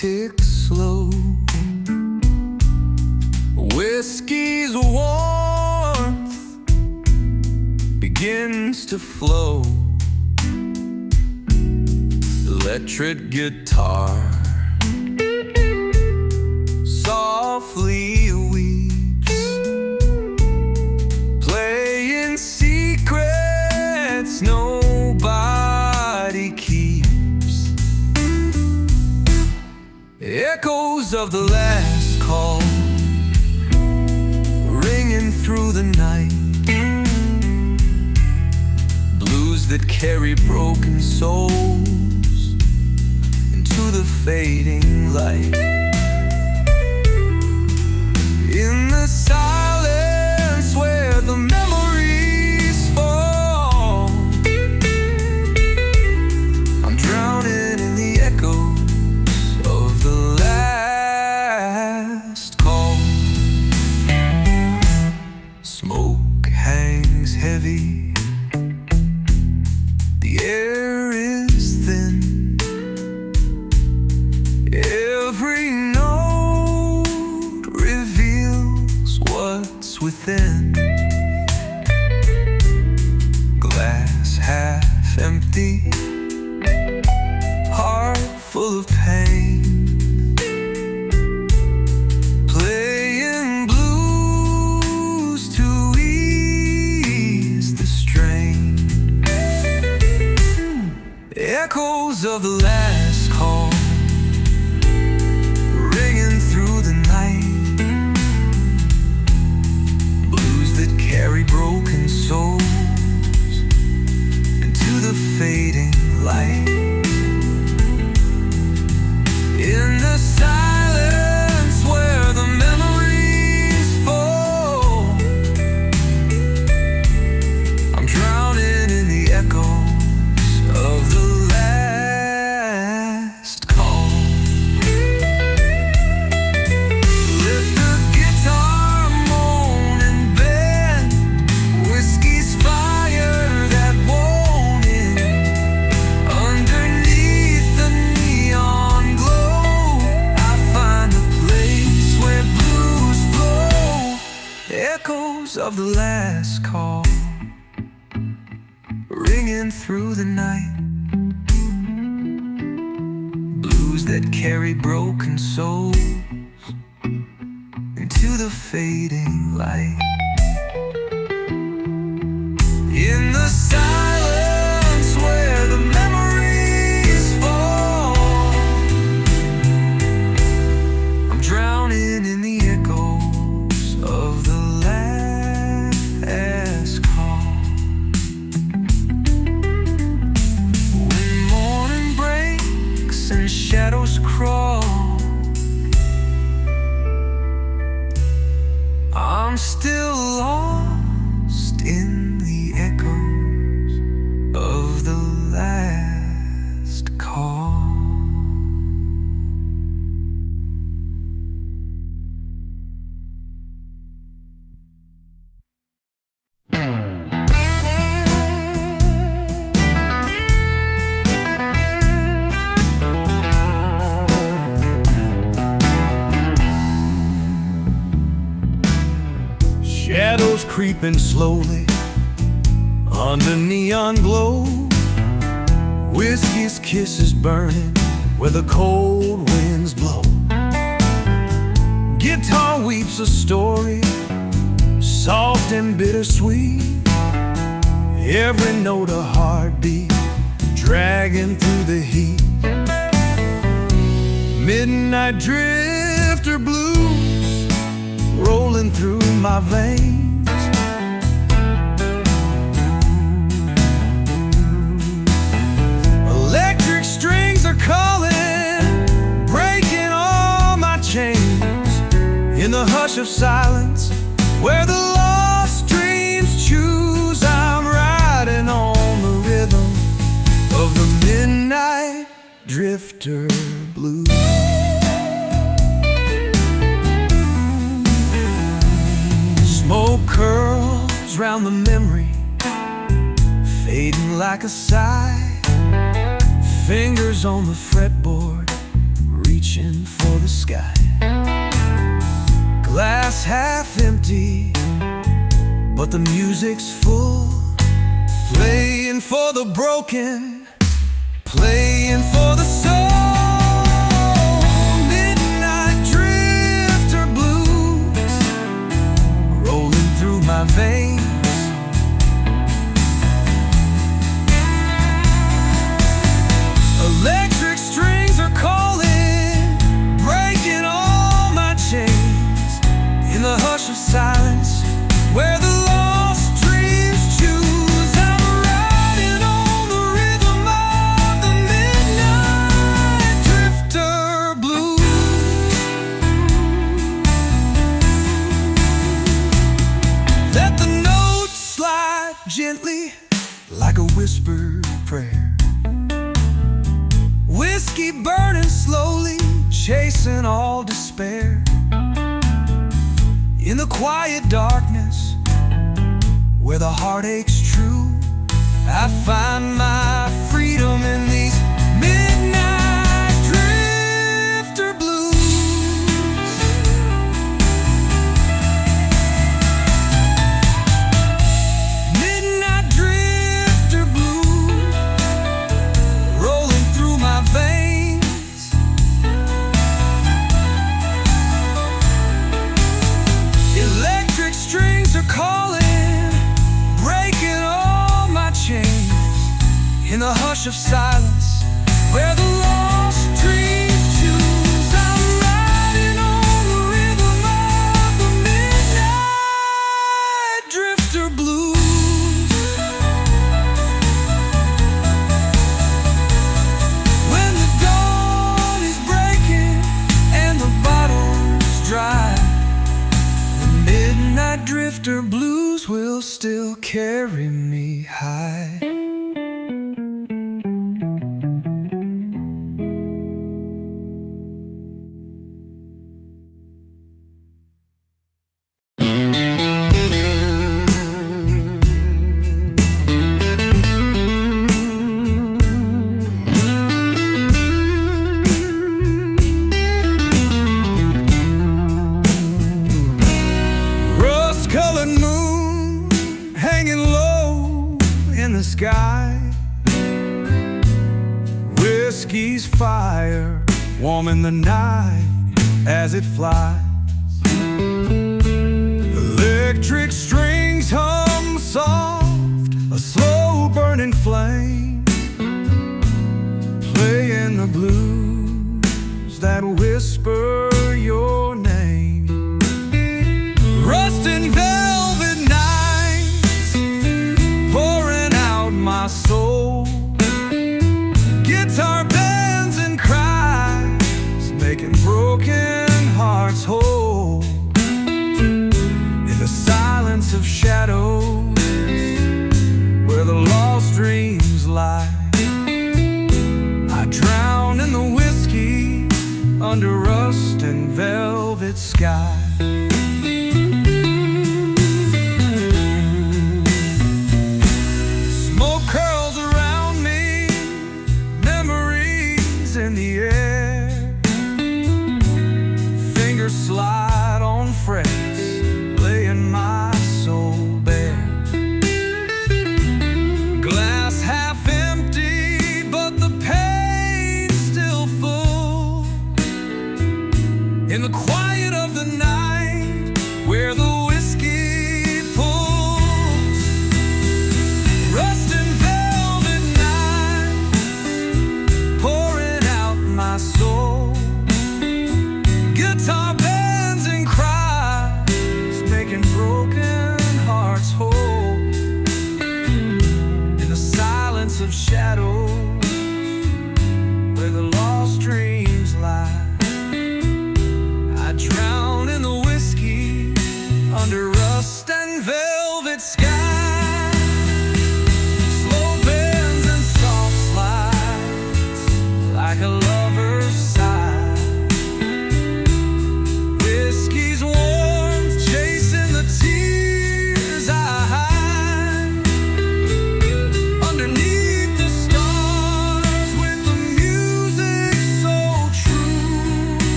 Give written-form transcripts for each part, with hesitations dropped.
ticks slow. Whiskey's warmth begins to flow. Electric guitar softly weeps, playing secrets nobody keeps. Echoes of the last call ringing through the night. Blues that carry broken souls into the fading light. In the silence where the memories fall, I'm drowning in the echoes of the last call. Smoke hangs heavy, the air is thin. Every note reveals what's within. Glass half empty, heart full of pain, playing blues to ease the strain. Echoes of the last call ringing through the night. Blues that carry broken souls into the fading light. In the silence where the memories fall, I'm drowning in the echoes of the last call. Let the guitar moan and bend. Whiskey's fire that won't end. Underneath the neon glow, I find a place where blues flow. Echoes of the last call ringing through the night. Blues that carry broken souls into the fading light. In the silence where the memories fall, I'm drowning in the echoes of the last call. When morning breaks and shadows crawl, I'm still lost in the echoes of the last call. Shadows creeping slowly under neon glow. Whiskey's kisses burning where the cold winds blow. Guitar weeps a story, soft and bittersweet. Every note a heartbeat, dragging through the heat. Midnight drifter blues rolling through my veins. Electric strings are calling, breaking all my chains. In the hush of silence, where the lost dreams choose, I'm riding on the rhythm of the midnight drifter blues. Smoke curls round the memory, fading like a sigh. Fingers on the fretboard, reaching for the sky. Glass half empty, but the music's full. Playing for the broken, playing for the soul. Midnight drifter blues rolling through my veins. Electric strings are calling, breaking all my chains. In the hush of silence, where the lost dreams choose, I'm riding on the rhythm of the midnight drifter blues. Let the notes slide gently like a whispered prayer. Whiskey burning slowly, chasing all despair. In the quiet darkness, where the heartache's true, I find my freedom in these midnight drifter blues. Midnight drifter blues rolling through my veins. Electric strings are calling, breaking all my chains. In the hush of silence, where the lost dreams choose, I'm riding on the rhythm of the midnight drifter blues. When the dawn is breaking and the bottle's dry, the midnight drifter blues will still carry me high. Rust-colored moon hanging low in the sky. Whiskey's fire warming the night as it flies. Electric strings hum soft, a slow burning flame, playing the blues that whisper your name. Rust and velvet nights pouring out my soul. Guitar bends and cries, making broken hearts whole. In the silence of shadows, where the lost dreams lie, I drown in the whiskey under rust and velvet sky. Smoke curls around me, memories in the air. Fingers slide on frets, laying my soul bare. Glass half empty, but the pain's still full. In the quiet of the night,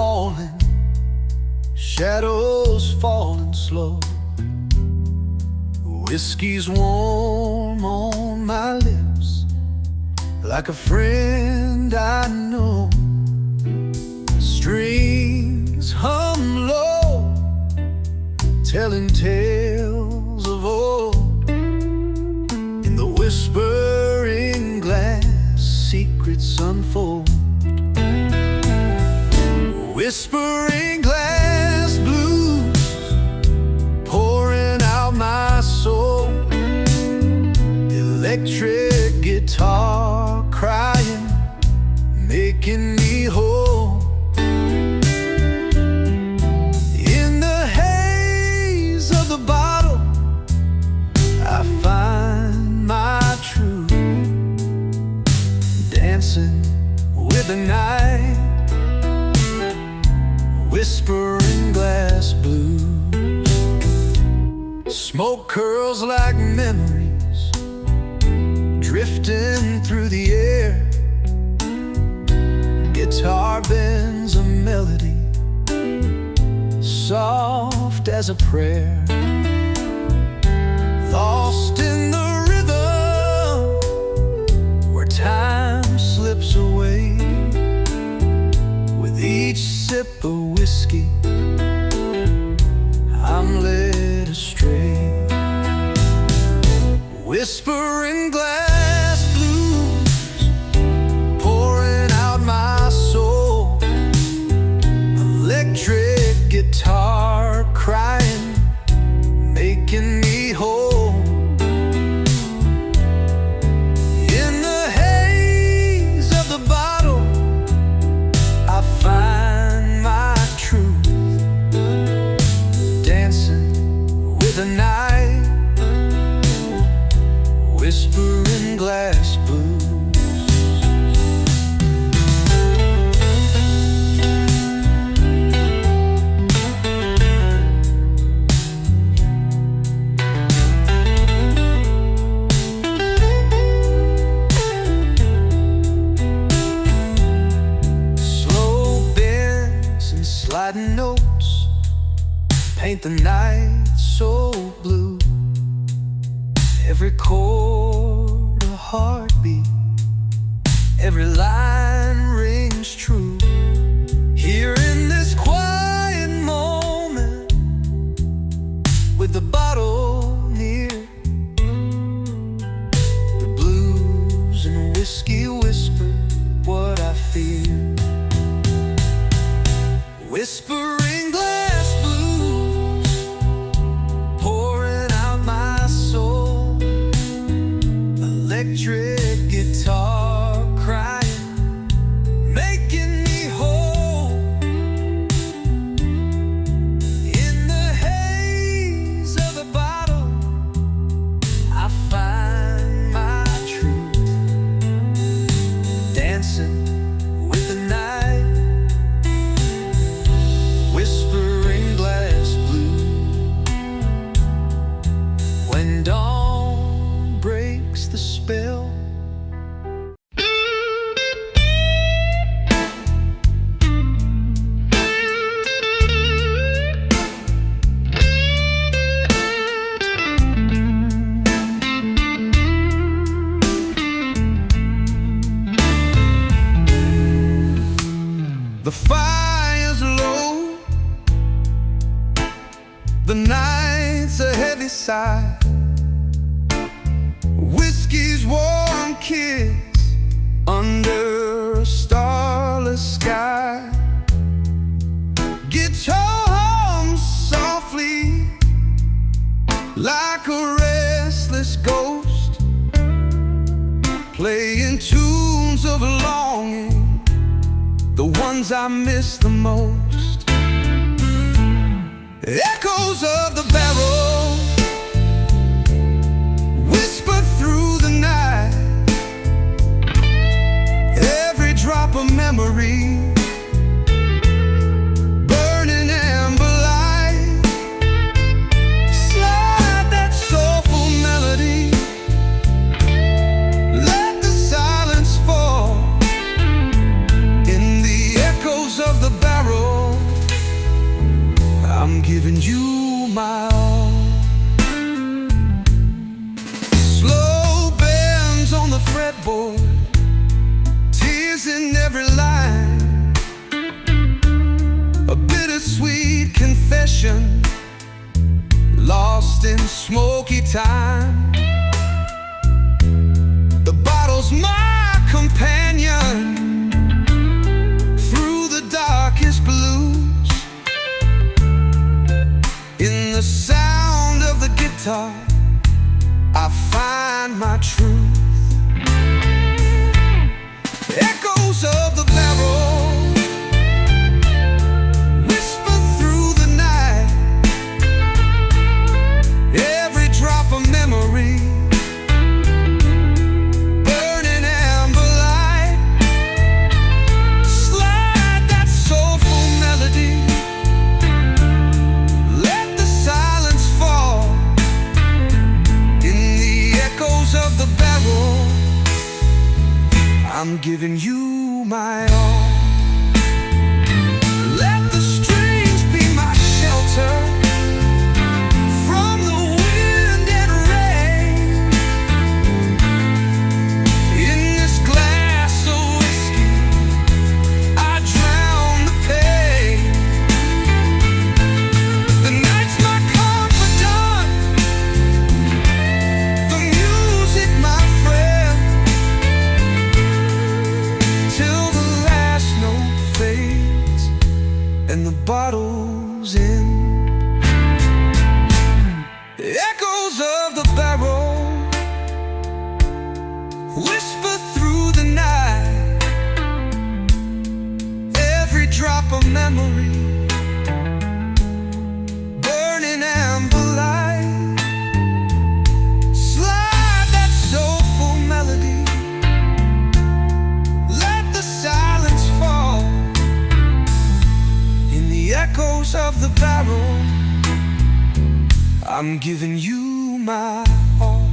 falling, shadows falling slow. Whiskey's warm on my lips, like a friend I know. Strings hum low, telling tales of old. In the whispering glass, secrets unfold. Whispering glass blues, pouring out my soul. Electric guitar crying, making me whole. In the haze of the bottle, I find my truth. Dancing with the night, whispering glass blues. Smoke curls like memories, drifting through the air. Guitar bends a melody, soft as a prayer. Lost in the rhythm, where time slips away. With each sip of whiskey, I'm led astray. Whispering glass blues, pouring out my soul. Electric guitar crying, making me whole. In the haze of the bottle, I find my truth. Dancing with the night, whispering glass blues. Slow bends and sliding notes paint the night so blue. Every chord a heartbeat, every line rings true. Here in this quiet moment, with the bottle near, the blues and whiskey whisper what I fear. Whispering glass blues, pouring out my soul. Electric guitar crying, making me whole. In the haze of the bottle, I find my truth. Dancing with the night, whispering glass blue. When dawn breaks the spell, the fire's low, the night's a heavy sigh. Whiskey's warm kiss under a starless sky. Guitar hums softly like a restless ghost, playing tunes of longing, the ones I miss the most. Echoes of the barrel whisper through the night. Every drop of memory, burning amber light. Slide that soulful melody, let the silence fall. In the echoes of the barrel, session, lost in smoky time. The bottle's my companion through the darkest blues. In the sound of the guitar, I find my truth. Echoes of the barrel whisper through the night. Every drop of memory, burning amber light. Slide that soulful melody, let the silence fall. In the echoes of the barrel, I'm giving you my all. Let the strings be my shelter from the wind and rain. In this glass of whiskey, I drown the pain. The night's my confidant, the music my friend, till the last note fades and the bottle's in. The echoes of the barrel whisper through the night. Every drop of memory, burning amber light. Slide that soulful melody, let the silence fall. In the echoes of the barrel, I'm giving you my all.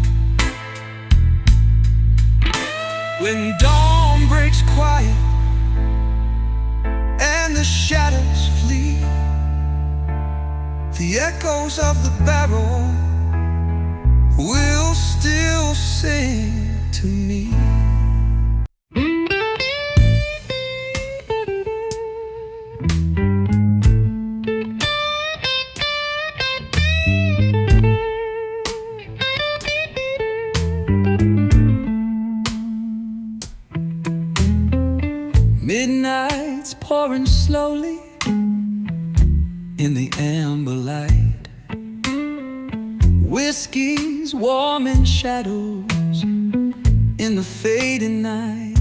When dawn breaks quiet and the shadows flee, the echoes of the barrel will still sing to me. Midnight's pouring slowly in the amber light. Whiskey's warm in shadows in the fading night.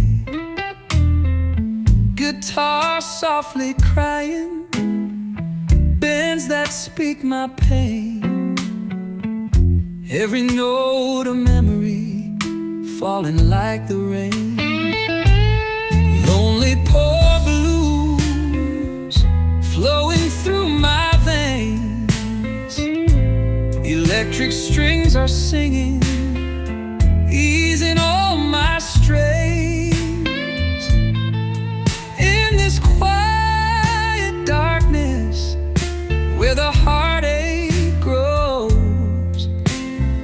Guitar softly crying, bends that speak my pain. Every note a memory falling like the rain. Lonely poor blues flowing through my veins. Electric strings are singing, easing all my strains. In this quiet darkness where the heartache grows,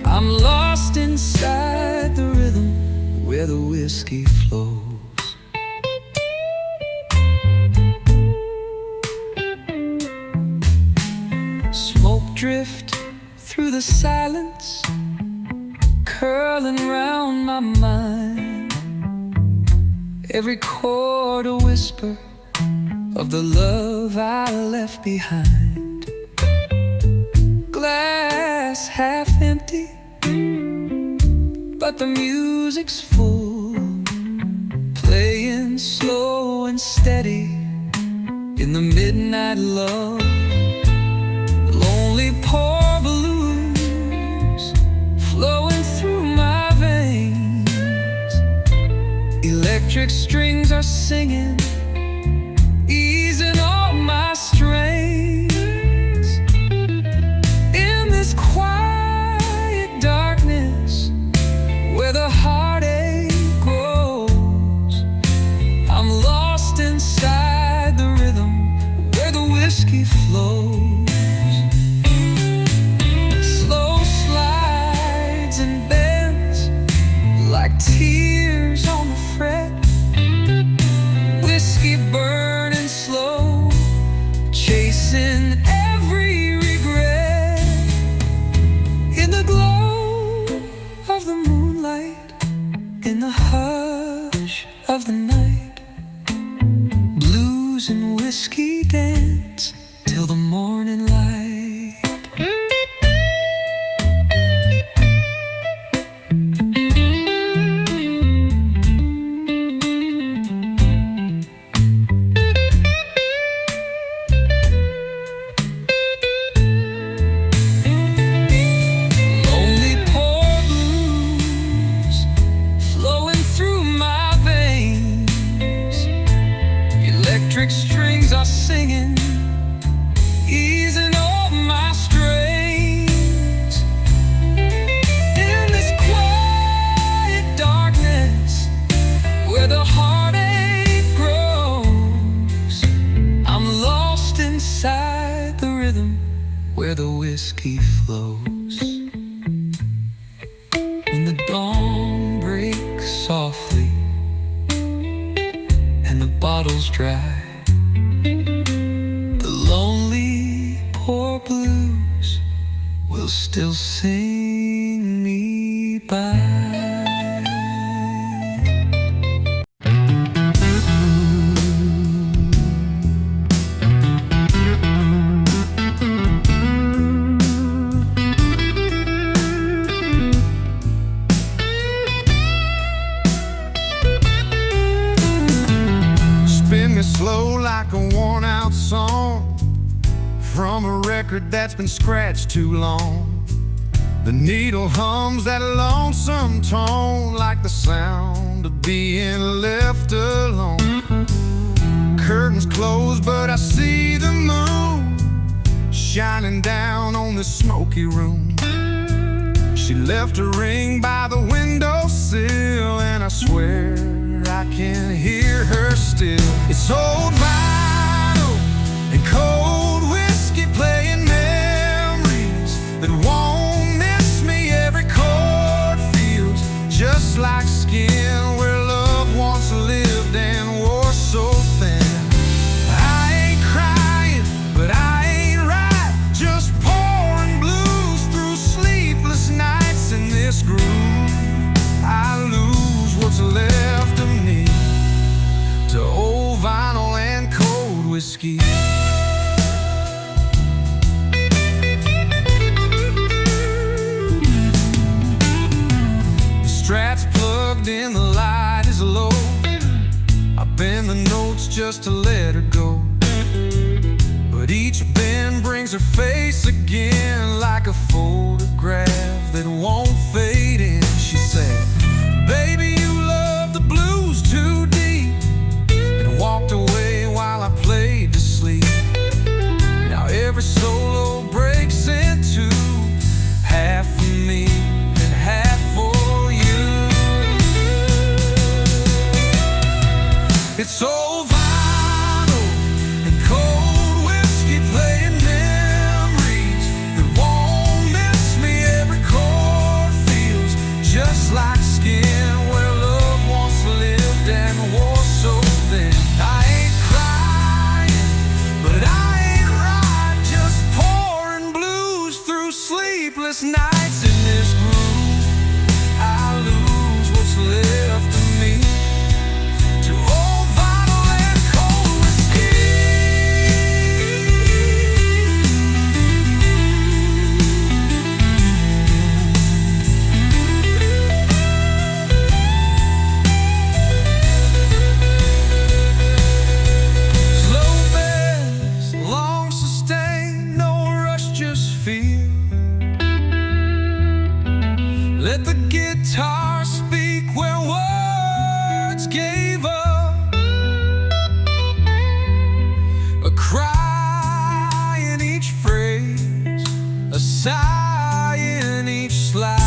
I'm lost inside the rhythm where the whiskey flows. Smoke drift through the silence, curling round my mind. Every chord a whisper of the love I left behind. Glass half empty, but the music's full, playing slow and steady in the midnight lull. Lonely poor blues flowing through my veins. Electric strings are singing, easing all my strains. In this quiet darkness where the heartache grows, I'm lost inside the rhythm where the whiskey flows. Like tears on the fret, whiskey burning slow, chasing every where the whiskey flows. When the dawn breaks softly and the bottle's dry, the lonely poor blues will still sing me by. Spin me slow like a worn-out song from a record that's been scratched too long. The needle hums that lonesome tone like the sound of being left alone. Curtains closed, but I see the moon shining down on this smoky room. She left a ring by the windowsill, and I swear I can hear her still. It's old vinyl and cold whiskey playing memories that won't miss me. Every chord feels just like skin, where love once lived and wore so thin. I ain't crying, but I ain't right, just pouring blues through sleepless nights in this groove. I lose what's left of me to old vinyl and cold whiskey. The strat's plugged in, the light is low. I bend the notes just to let her go, but each bend brings her face again like a photograph that won't fade in. She said, "Baby, you love the blues too deep," and walked away while I played to sleep. Now every solo breaks into half for me and half for you. It's old vinyl and cold whiskey playing memories that won't miss me. Every chord feels just like skin, where love once lived and wore so thin. I ain't crying, but I ain't right, just pouring blues through sleepless nights in this groove. I lose what's left of me to old vinyl and cold whiskey. Slow beds, long sustain, no rush, just feel. Let the guitar speak where words gave up. A cry in each phrase, a sigh in each slide.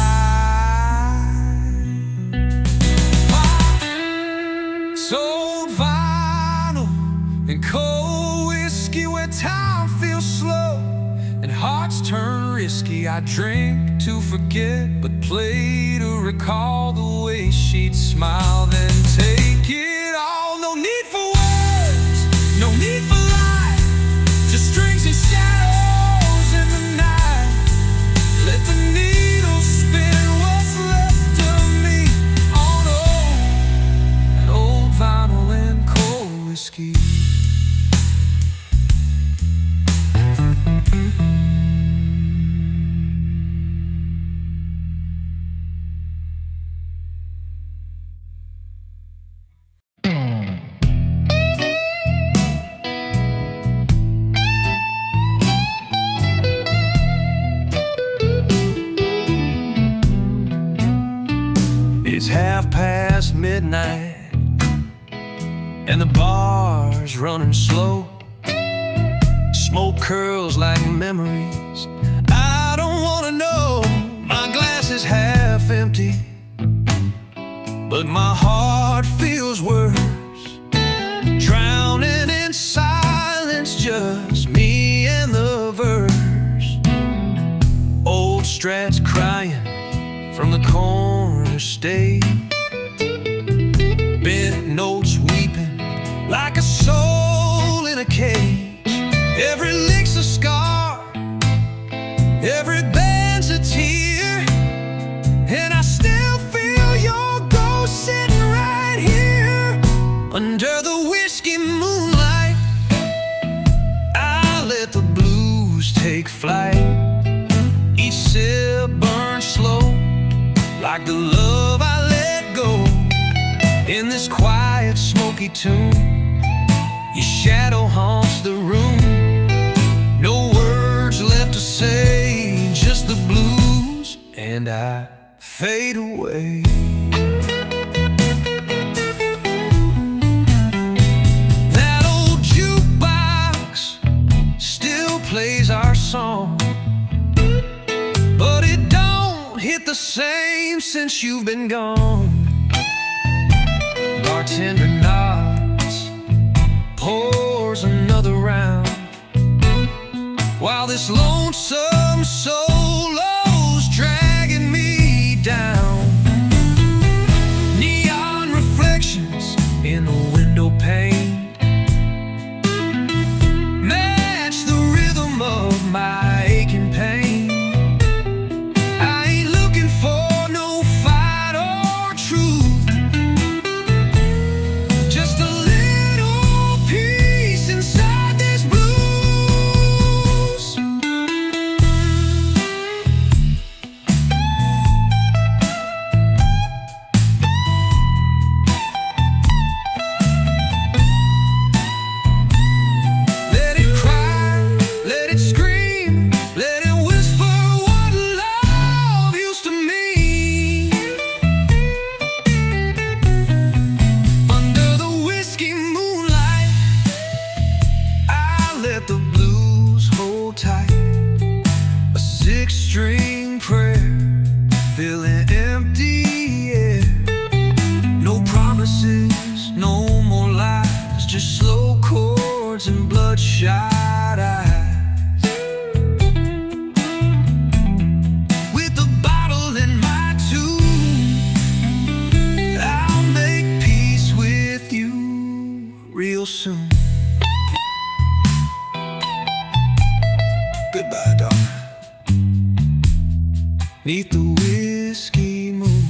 It's old vinyl and cold whiskey, where time feels slow and hearts turn risky. I drink to forget, but play to recall the way she'd smile, then take it all. No need for words, no need for light, just strings and shadows in the night. Let the needle spin what's left of me on old vinyl and cold whiskey. It's midnight and the bar's running slow. Smoke curls like memories I don't wanna know. My glass is half empty, but my heart feels worse. Drowning in silence, just me and the verse. stretch crying from the corner stage. Bent notes weeping like a soul in a cage. Every lick's a scar, every band's a tear, and I still feel your ghost sitting right here under the whiskey moonlight. I let the blues take flight. Each sip burns slow, like the love I let go. In this quiet, smoky tomb, your shadow haunts the room. No words left to say, just the blues, and I fade away. That old jukebox still plays our song, but it don't hit the same since you've been gone. Bartender nods, pours another round, while this lonesome solo's dragging me down. Neon reflections in the window pane match the rhythm of my aching pain. I ain't looking for no fight or truth, just a little peace inside this blues. Let it cry, let it scream, let it whisper what love used to mean. Under the whiskey moonlight, I let the blues hold tight. A six-string prayer, filling empty air. No promises, no more lies, just slow chords and bloodshot eyes. With the bottle in my tomb, I'll make peace with you real soon. Goodbye, darling. 'Neath the whiskey moon.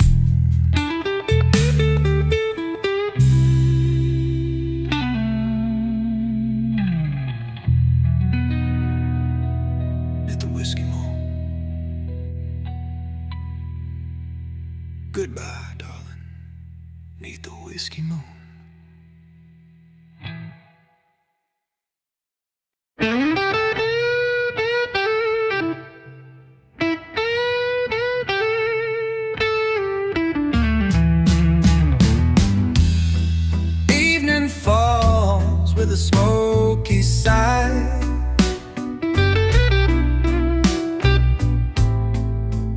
Neath the whiskey moon. Goodbye, darling. 'Neath the whiskey moon. Evening falls with a smoky side.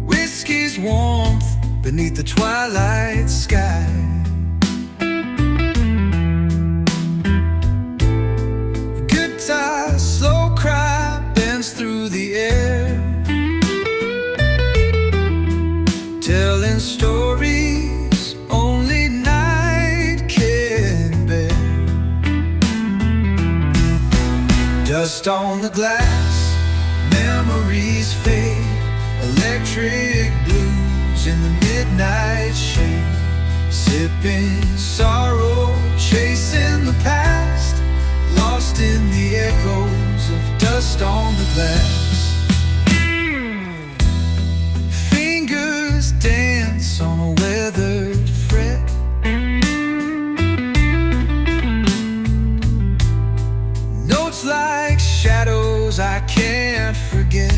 Whiskey's warmth beneath the twilight sky. Guitar slow cry bends through the air, telling stories only night can bear. Dust on the glass, memories fade. Electric blues in the midnight shade. Sipping sorrow, chasing the past, lost in the echoes of dust on the glass. Fingers dance on a weathered fret. Notes like shadows I can't forget.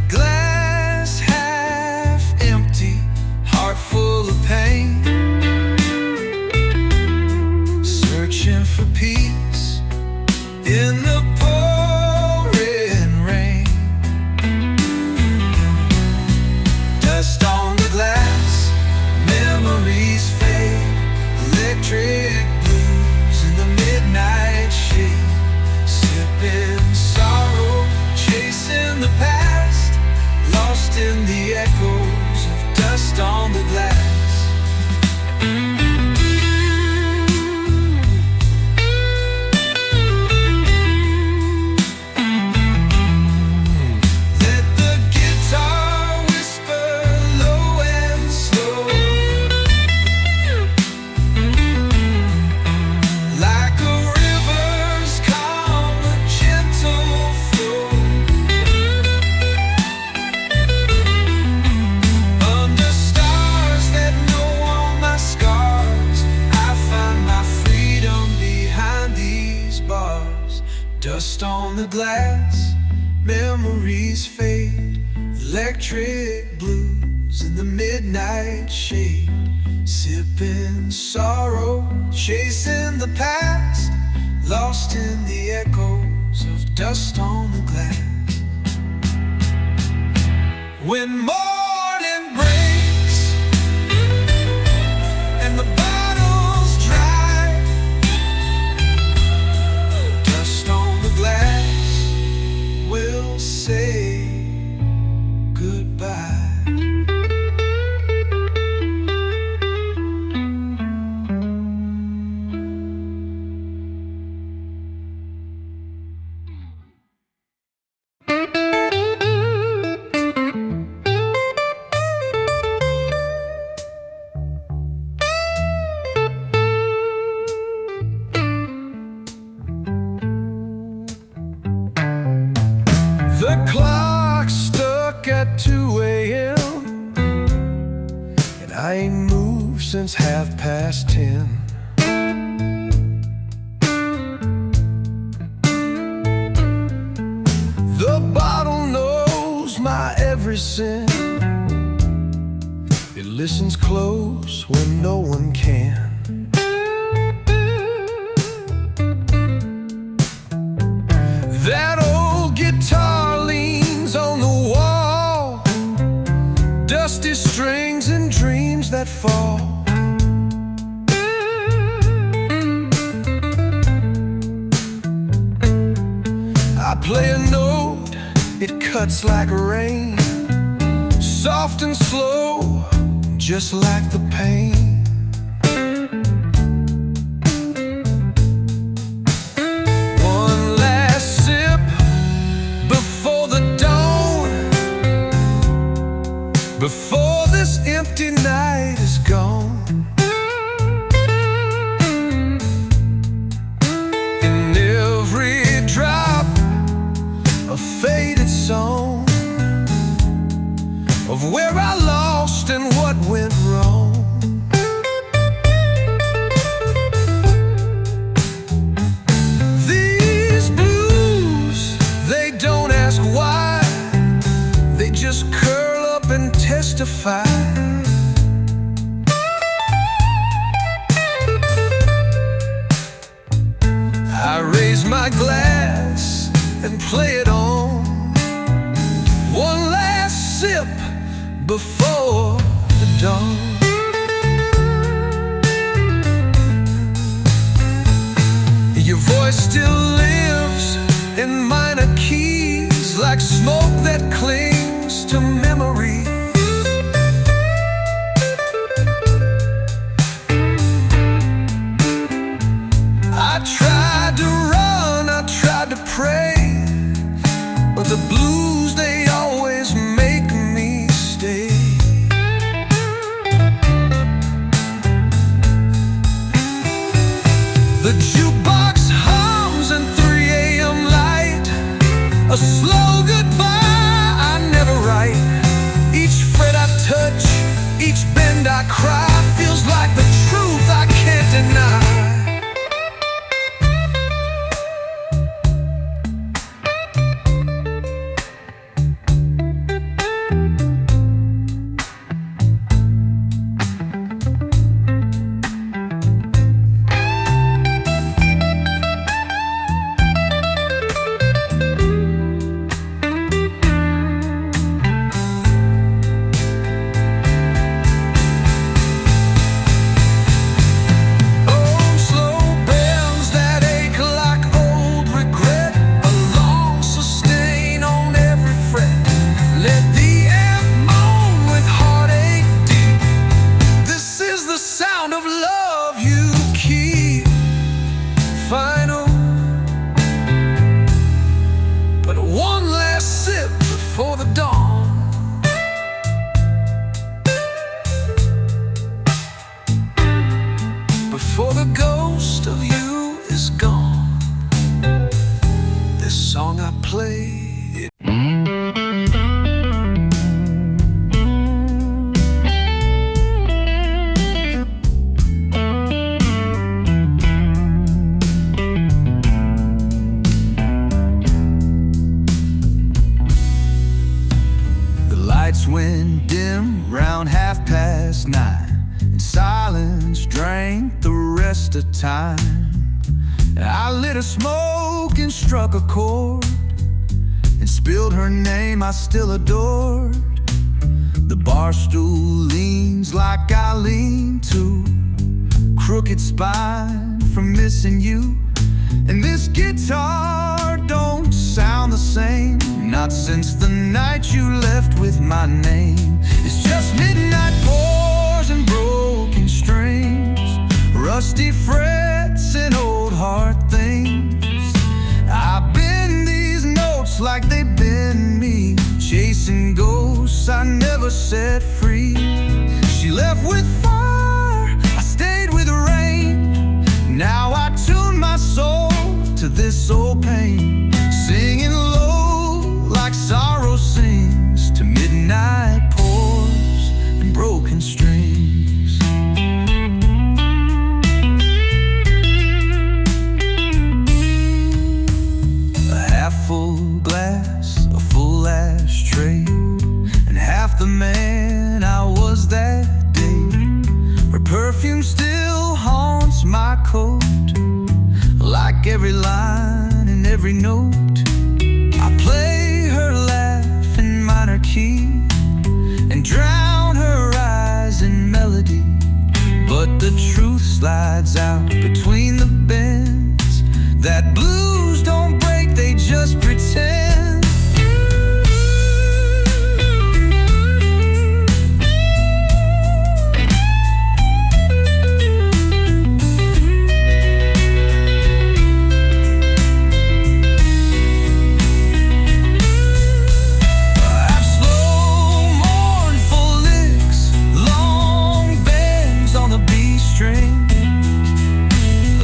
Glass half empty, heart full of pain. Searching for peace in the pouring rain. Dust on the glass, memories fade. Electric blues in the midnight shade. Sipping sorrow, Dust on the glass, memories fade. Electric blues in the midnight shade. Sipping sorrow, chasing the past, lost in the echoes of dust on the glass. When morning breaks and the bottle's dry, dust on the glass will say goodbye. The clock stuck at 2 a.m. and I ain't moved since 10:30. The bottle knows my every sin. It listens close when no one can. That old guitar leans on the wall, dusty strings and dreams that fall. I play a note, it cuts like rain, soft and slow, just like the pain. Before this empty night is gone, in every drop a faded song of where I lost and what went wrong. These blues, they don't ask why, they just curl up and testify. I raise my glass and play it on, one last sip before the dawn. Your voice still lives in minor keys, like smoke that clings to memory. I tried to run, I tried to pray, but the blues, they always make me stay. The jukebox hums in 3 a.m. light, a slow goodbye I never write. a time. I lit a smoke and struck a chord, and spilled her name I still adored. The bar stool leans like I lean to, crooked spine from missing you. And this guitar don't sound the same, not since the night you left with my name. It's just midnight pours and broken strings, rusty frets and old heart things. I bend these notes like they bend me, chasing ghosts I never set free. She left with fire, I stayed with rain. Now I tune my soul to this old pain, singing low like sorrow sings to midnight pours and broken strings. A half-full glass, a full ashtray, and half the man I was that day. Her perfume still haunts my coat, like every line and every note. I play her laugh in minor key and drown her eyes in melody, but the truth slides out between the bends. That blues don't break, they just pretend.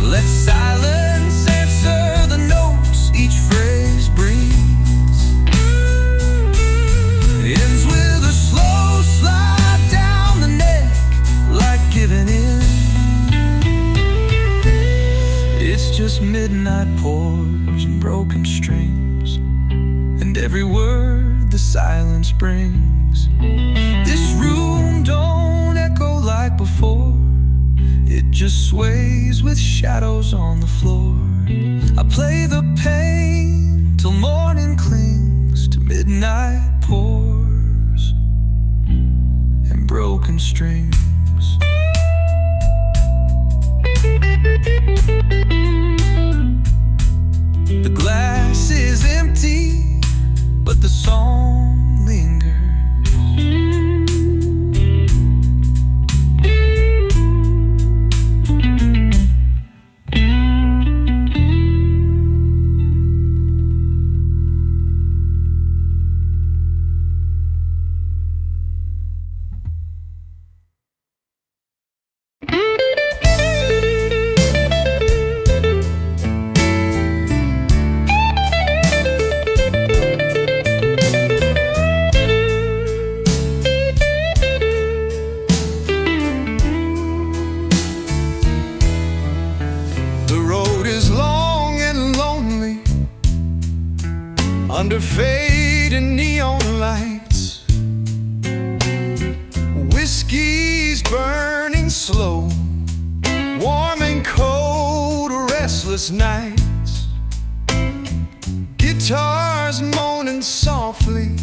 Let silence answer the notes each phrase brings. Ends with a slow slide down the neck, like giving in. It's just midnight pours and broken strings, and every word the silence brings. This room don't echo like before, it just sways with shadows on the floor. I play the pain till morning clings to midnight pours and broken strings. The glass is empty, but the song lingers. Under fading neon lights, whiskey's burning slow, warm and cold, restless nights. Guitars moaning softly,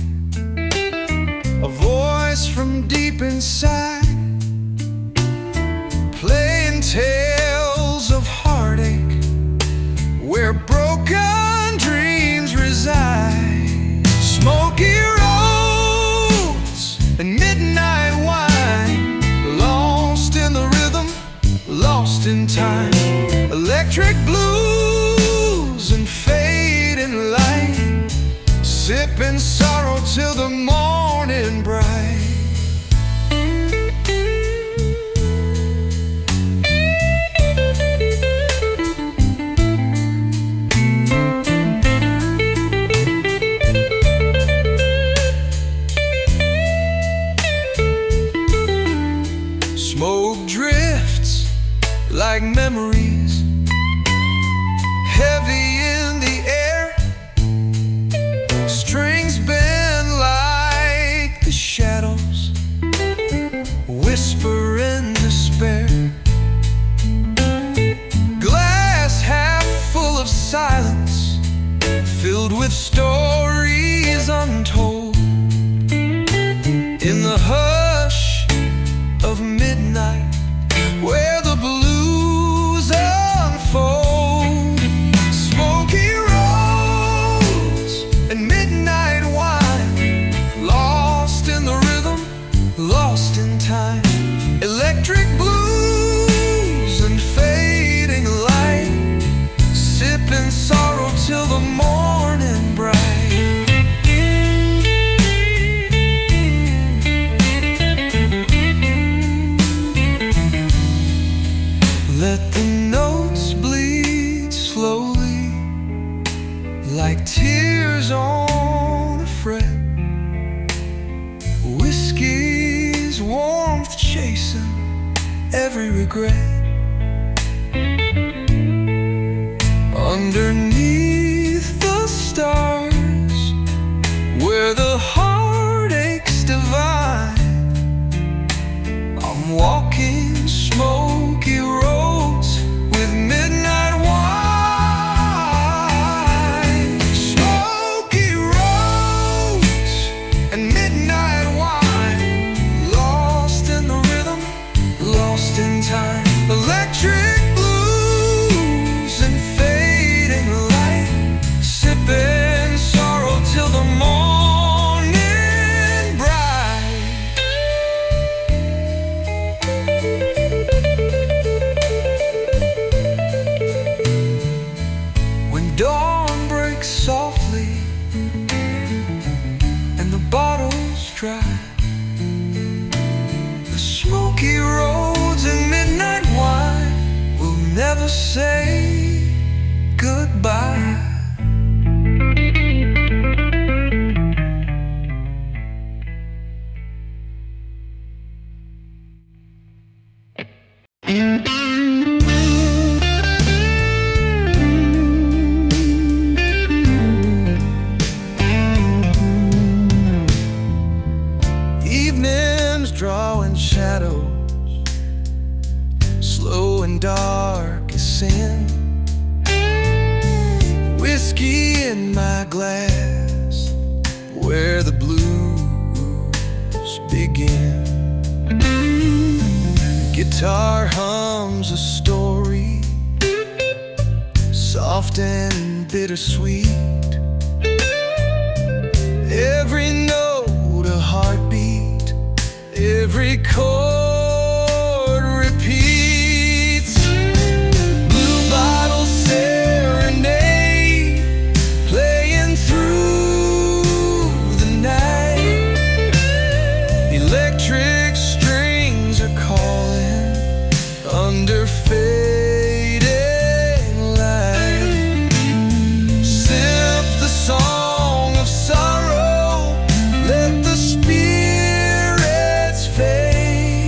a voice from deep inside, playing tales of heartache where broken dreams reside. Smoky roads and midnight wine, lost in the rhythm, lost in time. Electric blues and fading light, sipping sorrow till the morning bright. Smoke drifts like memories, heavy in the air. Strings bend like the shadows silence, filled with stories untold. In the hush of midnight, where the blues unfold, smoky roads and midnight wine, lost in the rhythm, lost in time. Electric blues and fading light, sipping sorrow till the morning bright. Let the notes bleed slowly, like tears on a fret. Whiskey's warmth chasing every regret. Underneath the stars, where the heartaches divide, I'm walking smoky roads with midnight wine. Smoky roads and midnight wine, lost in the rhythm, lost in time. Electric blues and fading light, sipping sorrow till the morning bright. When dawn breaks softly and the bottle's dry, the smoky roads and midnight wine will never say goodbye. Evenings drawing shadows, slow and dark as sin. Whiskey in my glass, where the blues begin. Guitar hums a story, soft and bittersweet. Every note a heartbeat, every chord repeats. Blue Bottle Serenade, playing through the night. Electric strings are calling under fading light. Sip the song of sorrow, let the spirits fade.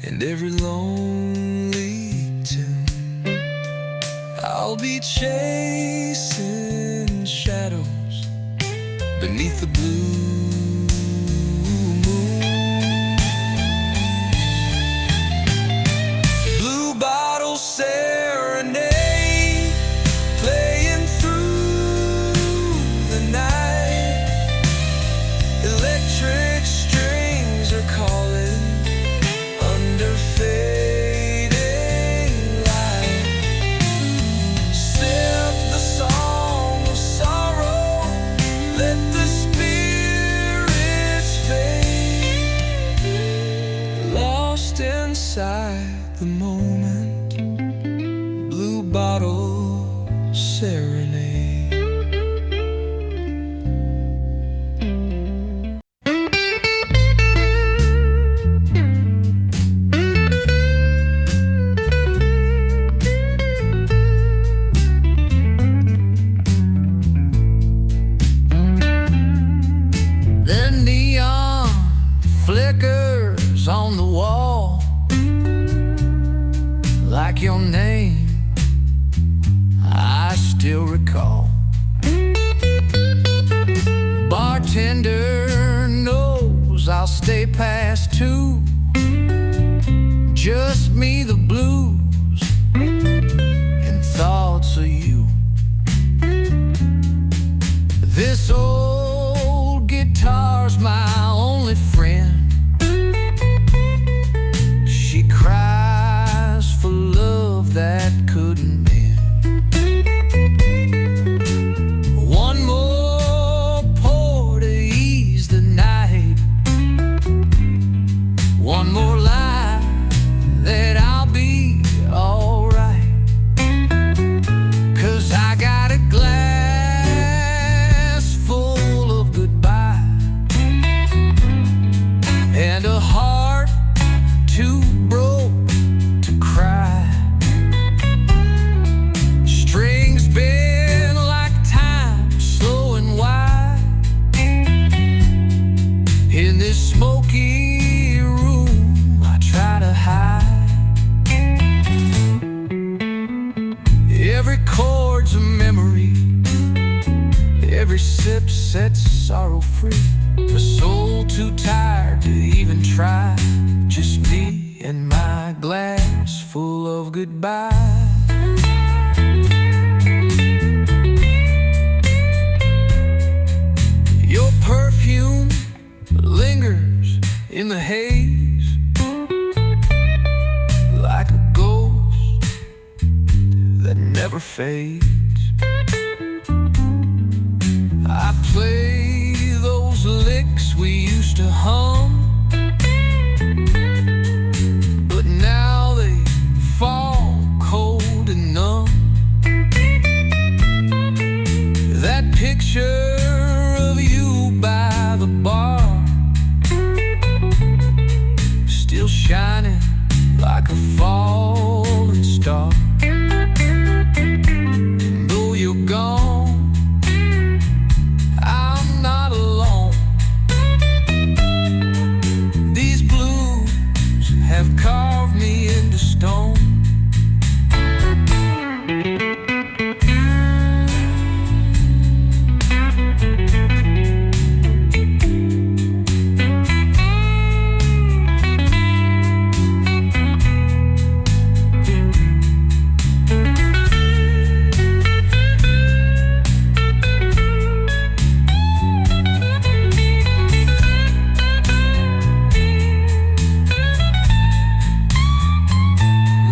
and every lonely tune. I'll be chasing shadows beneath the blue moon. Blue Bottle Serenade, playing through the night. Electric strings are calling under fading light. Sip the song of sorrow, let the spirits fade. Lost inside the moment, Blue Bottle Serenade. The neon flickers on the wall, like your name I still recall. Bartender knows I'll stay past 2. Just me, the blues, and thoughts of you. This old guitar's my only friend. She cries for love that couldn't mend. One more pour to ease the night. One more lie that I'll be alright. 'Cause I got a glass full of goodbye and a heart too broke to cry. Strings bend like time, slow and wide. In this smoky room I try to hide. Every chord's a memory, every sip sets sorrow free. A soul too tired to even try, just me and my glass full of goodbye. Your perfume lingers in the haze, like a ghost that never fades. I play those licks we used to hum, but now they fall cold and numb. That picture of you by the bar, still shining like a falling star. And though you're gone, I'm not alone. These blues have carved me into stone.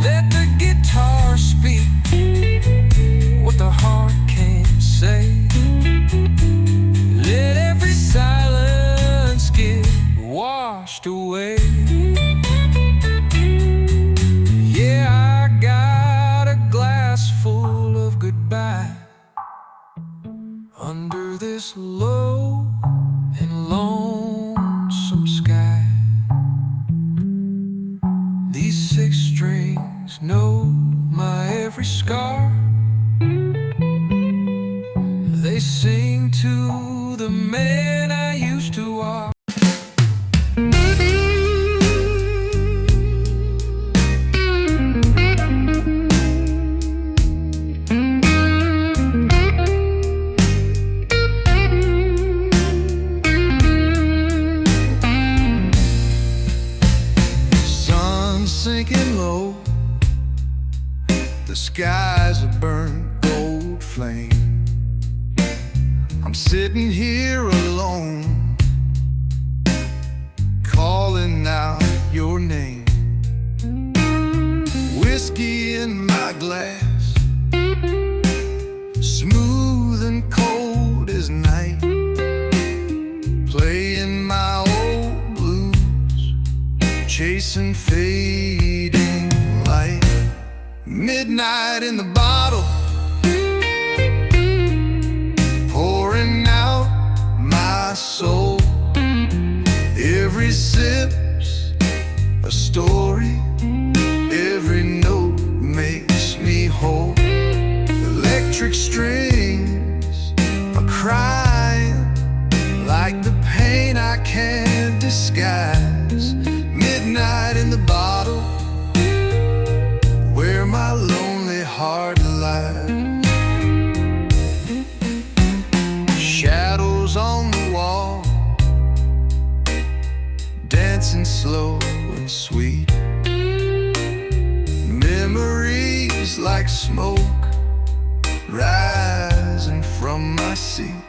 Let the guitar speak what the heart can't say. Let every silence get washed away. Yeah, I got a glass full of goodbye under this low and lonesome sky. These 6 strings know my every scar. They sing to the man I used to walk. sinking low. The sky's a burnt gold flame. I'm sitting here alone, calling out your name. Whiskey in my glass, smooth and cold as night, playing my old blues, chasing fading light. Midnight in the bottle, pouring out my soul. Every sip's a story, every note makes me whole. Electric strings are crying like the pain I can't disguise. Midnight in the bottle, where my lonely heart lies. Shadows on the wall, dancing slow and sweet. Memories like smoke rising from my seat.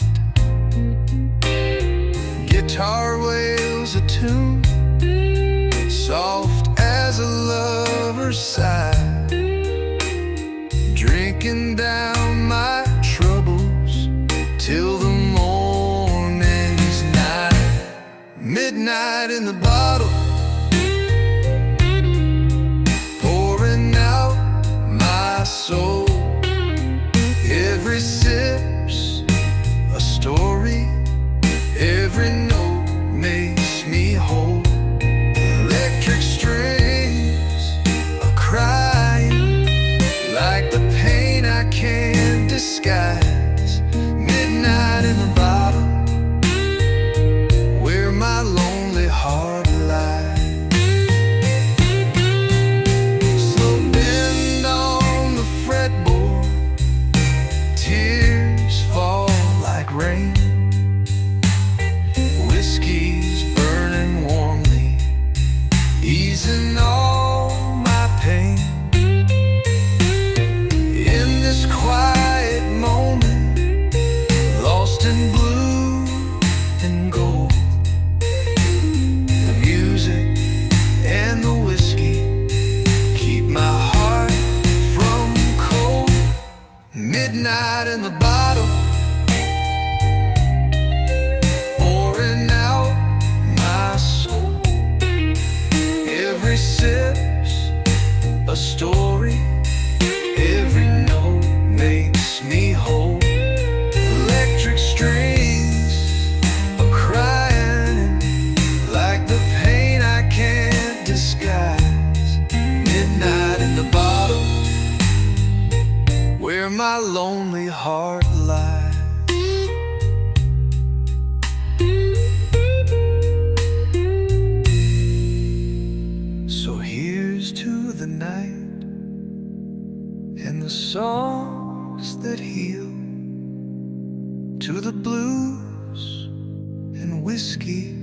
Guitar wails a tune, soft as a lover's sigh, drinking down my troubles till the morning's night. Midnight in the bottle, pouring out my soul. Every sip's a story, every note makes me whole. Electric strings are crying like the pain I can't disguise. Midnight in the bottle, where my lonely heart lies. Slow bend on the fretboard, tears fall like rain. Whiskey's burning warmly, easing all my pain. In this quiet moment, lost in blue and gold, the music and the whiskey keep my heart from cold. Midnight in the bottle, pouring out my soul. Every sip's a story, every note makes me whole. Electric strings are crying like the pain I can't disguise. Midnight in the bottle, where my lonely heart lies. So here's to the night and the songs that heal, to the blues and whiskey.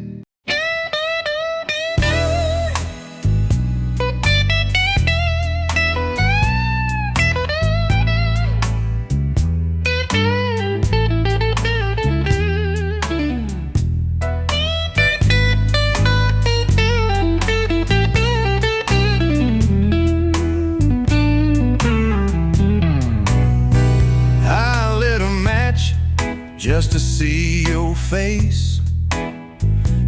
Just to see your face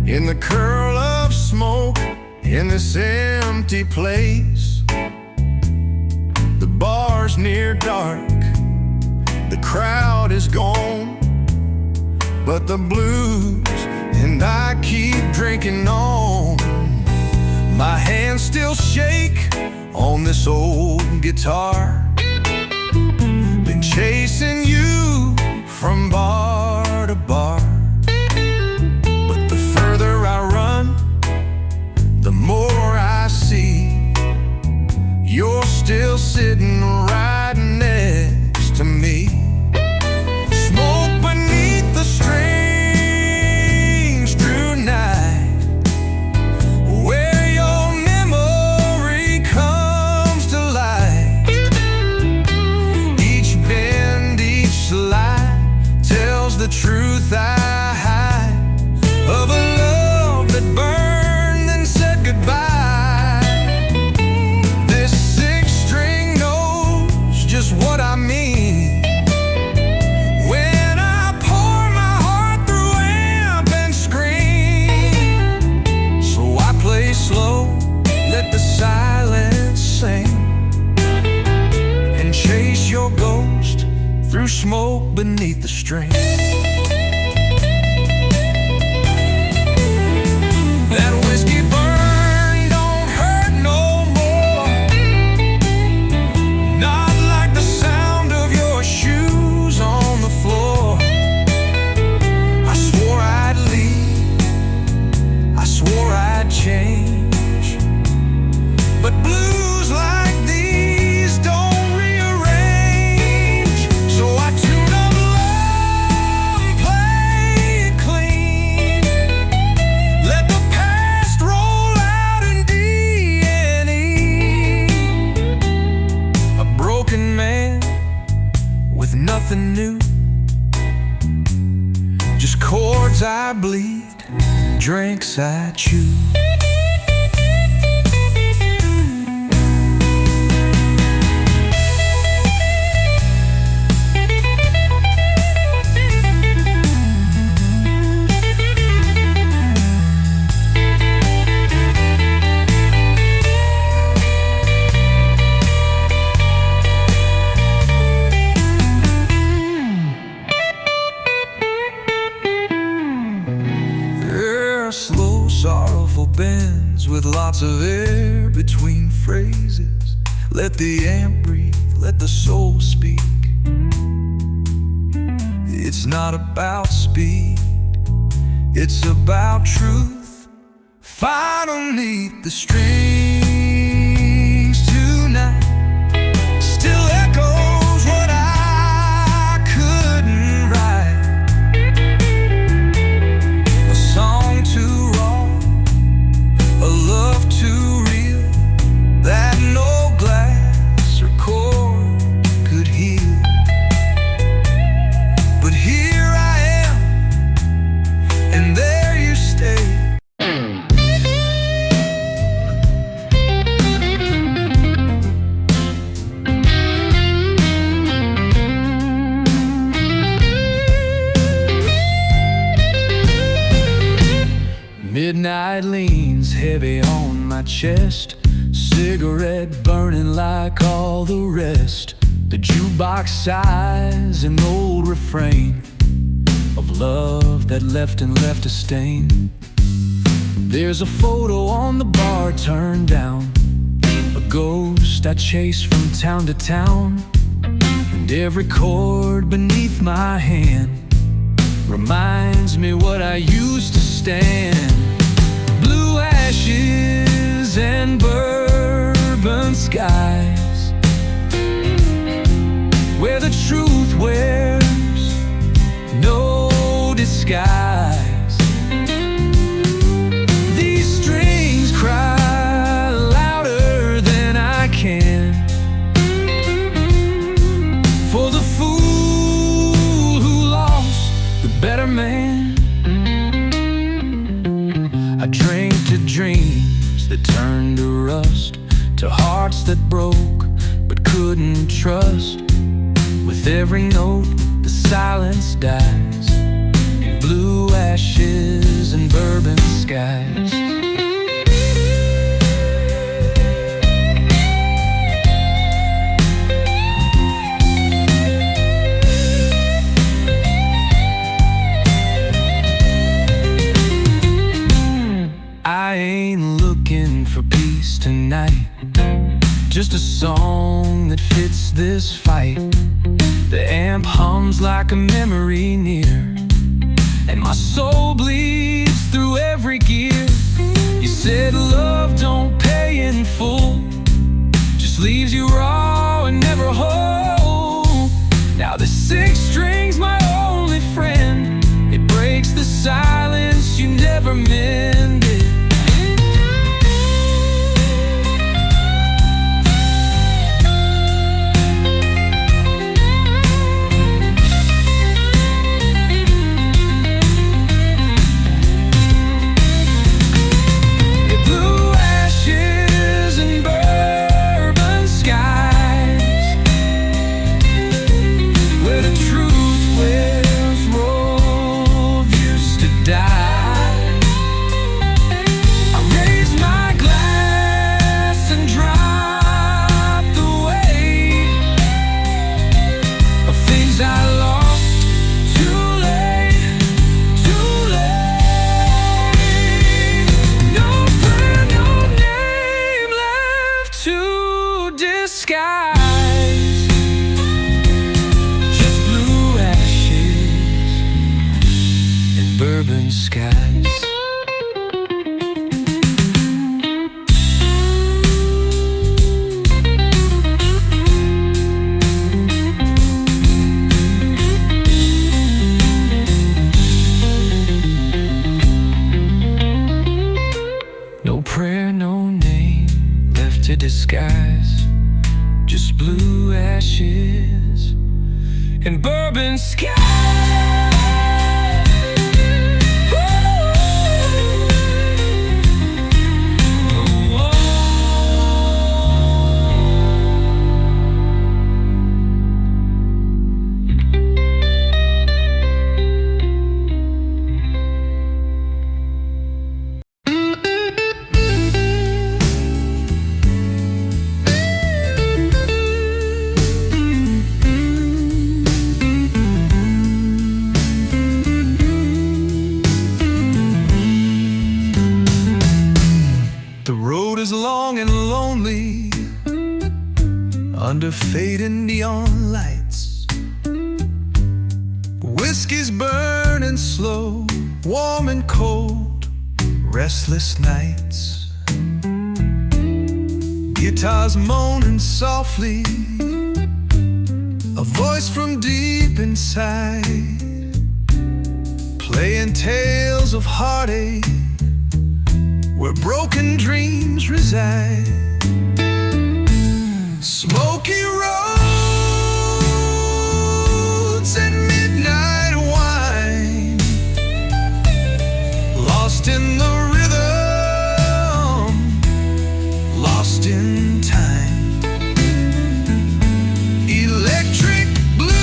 in the curl of smoke in this empty place. The bar's near dark, the crowd is gone, but the blues and I keep drinking on. My hands still shake on this old guitar, been chasing you from bar to bar. But the further I run, the more I see you're still sitting right next to me. Smoke beneath the strange true night, where your memory strength. That whiskey burn don't hurt no more, not like the sound of your shoes on the floor. I swore I'd leave, I swore I'd change, but blues like these don't rearrange. So I tune up low and play it clean, let the past roll out in D&E. A broken man with nothing new, just chords I bleed, drinks I chew. Slow, sorrowful bends with lots of air between phrases. Let the amp breathe, let the soul speak. It's not about speed, it's about truth. Final neath the strings tonight still echoes what I couldn't write. A song too raw, a love too real, that no glass or chord could heal. But here I am, and there you stay. Midnight leans heavy on my chest, cigarette burning like all the rest. The jukebox sighs an old refrain of love that left and left a stain. There's a photo on the bar turned down, a ghost I chase from town to town, and every chord beneath my hand reminds me what I used to stand. Blue ashes and bourbon skies, where the truth wears no disguise. These strings cry louder than I can for the fool who lost the better man. I drank to dreams that turned to rust, to hearts that broke but couldn't trust. With every note the silence dies in blue ashes and bourbon skies. I ain't looking for peace tonight, just a song that fits this fight. The amp hums like a memory near, and my soul bleeds through every gear. You said love don't pay in full, just leaves you raw and never whole. Now the sixth string's my only friend, it breaks the silence you never mended. skies, just blue ashes and bourbon skies. No prayer, no name left to disguise, just blue ashes and bourbon skies. The road is long and lonely under fading neon lights. Whiskey's burning slow, warm and cold, restless nights. Guitars moaning softly, a voice from deep inside, playing tales of heartache where broken dreams reside. Smoky roads and midnight wine, lost in the rhythm, lost in time. Electric blues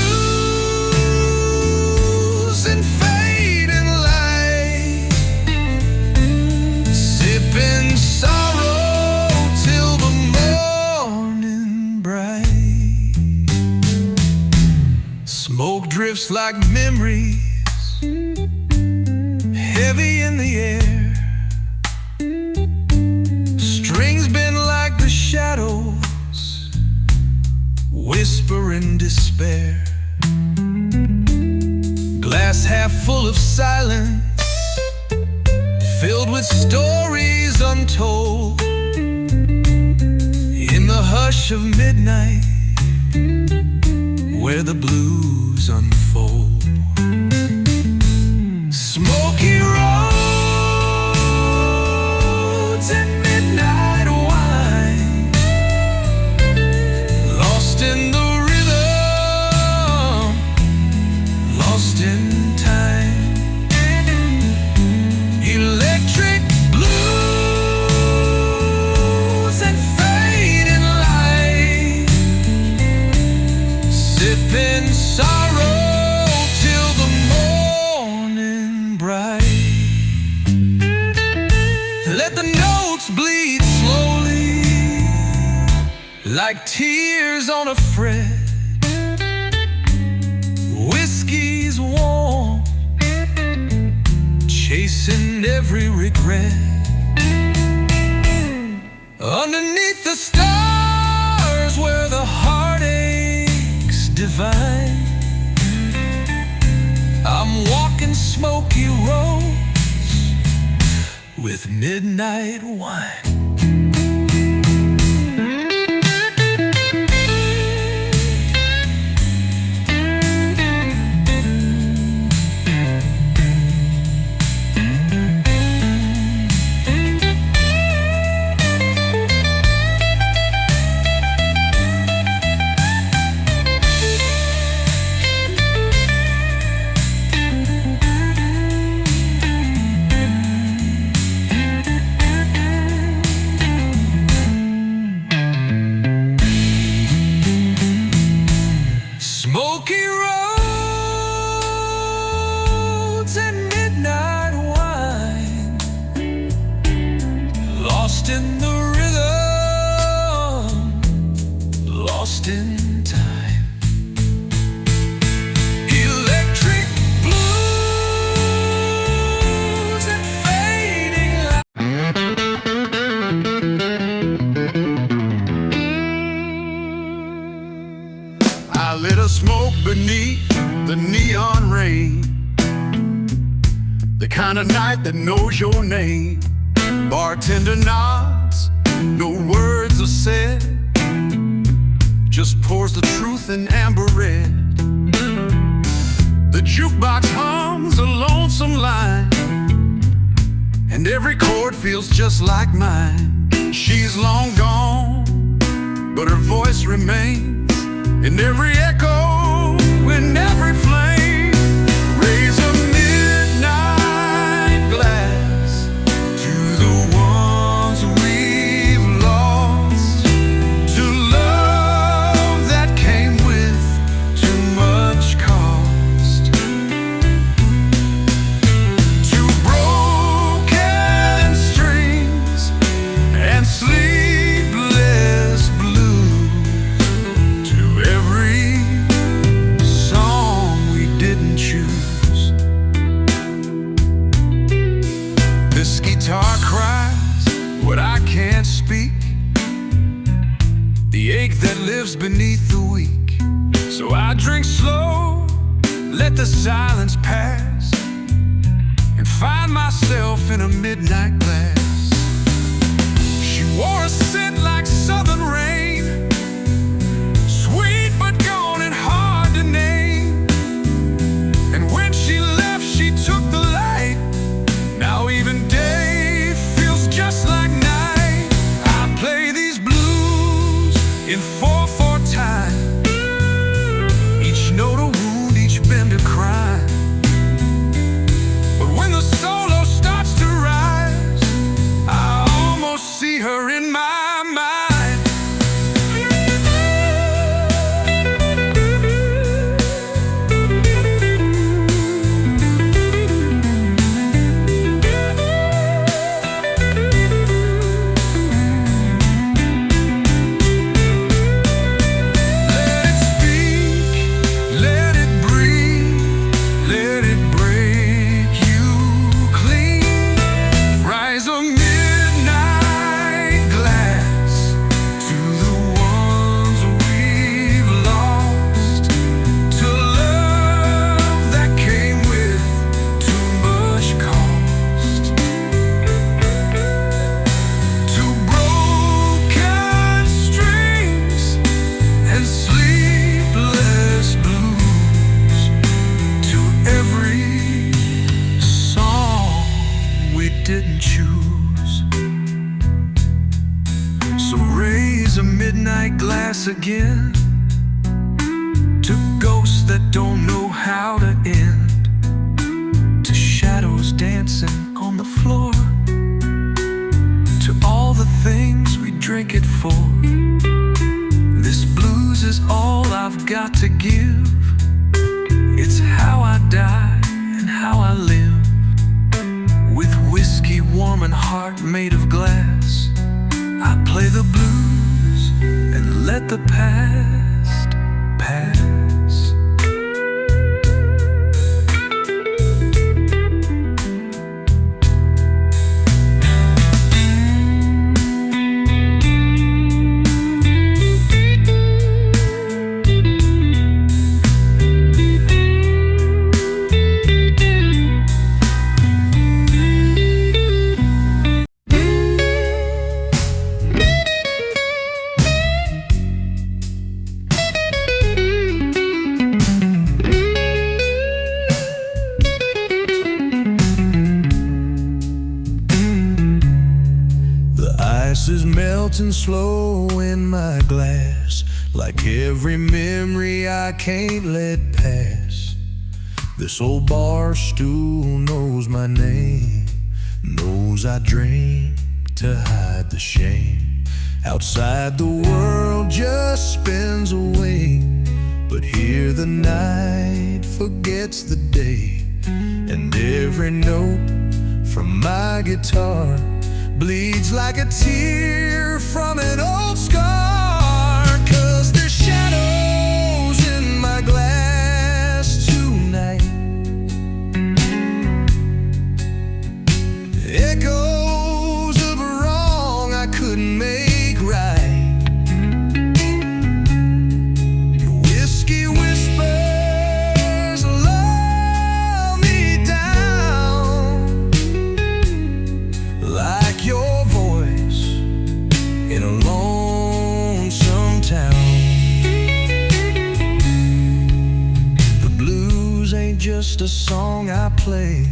and fading light, sipping sorrow till the morning bright. Smoke drifts like memories, heavy in the air. Strings bend like the shadows, whispering despair. Glass half full of silence, filled with stories untold. In the hush of midnight, where the blues unfold. Smoky roads and midnight wine, lost in the rhythm, lost in time. Electric blues and fading light, sipping sorrow till the morning bright. Let the notes bleed slowly, like tears on a fret. Whiskey's warm, chasing every regret. Underneath the stars where the heartache's divine, I'm walking smoky roads with midnight wine. Smoky roads and midnight wine, lost in the rhythm, lost in time. Electric blues and fading light. smoke beneath the neon rain, the kind of night that knows your name. Bartender nods, no words are said, just pours the truth in amber red. The jukebox hums a lonesome line, and every chord feels just like mine. She's long gone, but her voice remains in every echo, in every flame. Raise a midnight glass to the ones we've lost, to love that came with too much cost, to broken strings and sleepless blues, to every song we didn't choose. This guitar cries what I can't speak, the ache that lives beneath the weak. So I drink slow, let the silence pass, and find myself in a midnight glass. She wore a scent like southern rain, sweet but gone and hard to name. And when she left, she took the light. Now even day feels just like night. I play these blues in 4/4 time, each note a wound, each bend a crime. But when the solo starts to rise, I almost see her in my mind. Let it speak, let it breathe, let it break you clean. Rise a midnight glass to the ones we've lost, to love that came with too much cost, to broken strings and sleepless blues, to every song we didn't choose. So raise a midnight glass again to ghosts that don't know how to end, to shadows dancing on the floor, to all the things we drink it for. This blues is all I've got to give. It's how I die and how I live, with whiskey warm and heart made of glass. I play the blues and let the past pass. The ice is melting slow in my glass, like every memory I can't let pass. This old bar stool knows my name, knows I drink to hide the shame. Outside the world just spins away, but here the night forgets the day. And every note from my guitar bleeds like a tear from an old scar. 'Cause there's shadows in my glass tonight, echoes of a wrong I couldn't make right. Whiskey whispers play.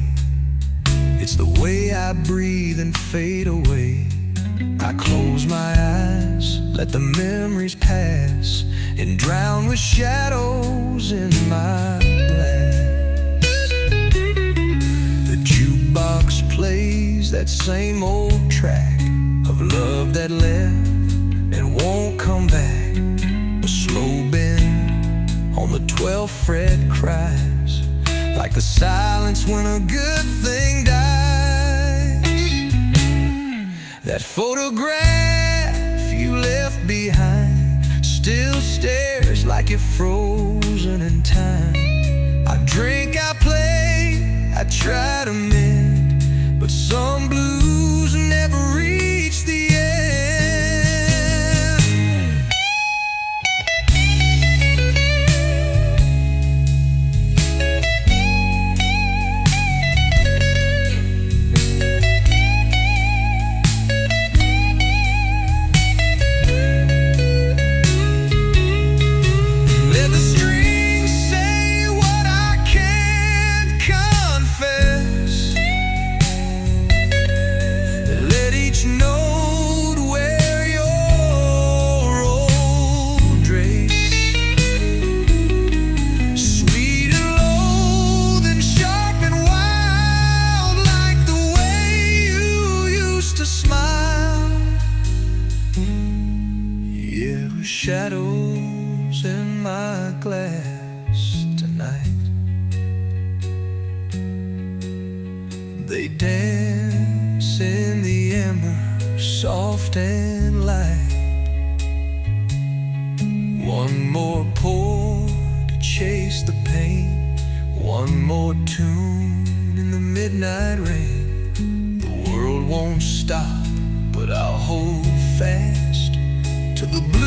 It's the way I breathe and fade away. I close my eyes, let the memories pass, and drown with shadows in my glass. The jukebox plays that same old track of love that left and won't come back. A slow bend on the 12th fret cries like the silence when a good thing dies. That photograph you left behind still stares like it frozen in time. I drink, I play, I try to mend, but some blues never reach the end. Shadows in my glass tonight. They dance in the ember, soft and light. One more pour to chase the pain, one more tune in the midnight rain. The world won't stop, but I'll hold fast to the blue